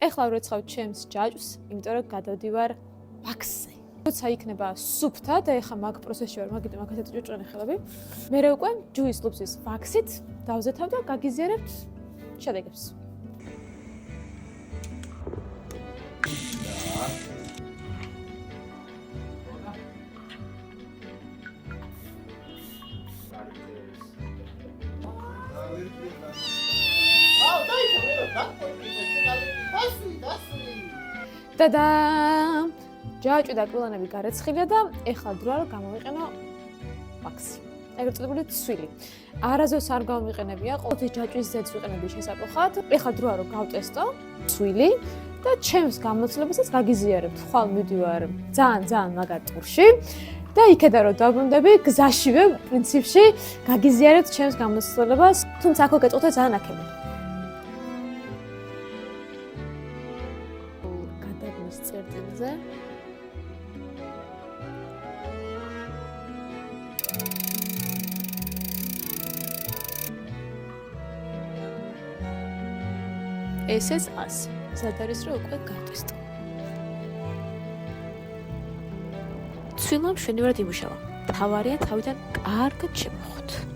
ეხლა ვერცხავ ჩემს ჯაჭვს, იმიტომ რომ გადავდივარ ვაქსზე. როცა იქნება სუფთა და ეხლა მაგ პროცესში ვარ, მაგით მაგათაც ჭუჭრენი ხელები. მერე უკვე ჯუის ლუპსის ვაქსით დავზეთავ და გაგიზიარებთ შედეგებს. და ჯაჭვი და კბილანები გარეცხილია და ეხლა დროა რომ გამოვიყენო ვაქსი. ეგრეთ წოდებული ცვილი. არასდროს არ გამოვიყენებია, ყოველთვის ჯაჭვის ზედს ვიყენები შესაძლოა. ეხლა დროა რომ გავტესტო ცვილი და ჩემს გამოცდილებასაც გაგიზიარებთ. ხვალ მივდივარ ძალიან მაგარ ტურში და იქედა რომ დაბრუნდები, გზაშივე პრინციპში გაგიზიარებთ ჩემს გამოცდილებას, თუმცა აქ გეტყოთ ძალიან აქები. გადაგმის წერტილზე ესეც ასე. სად არის რომ უკვე გავტესტო. ცვილა მშვენივრად იმუშავა. თავარია თავიდან კარგად შემოხვდეთ.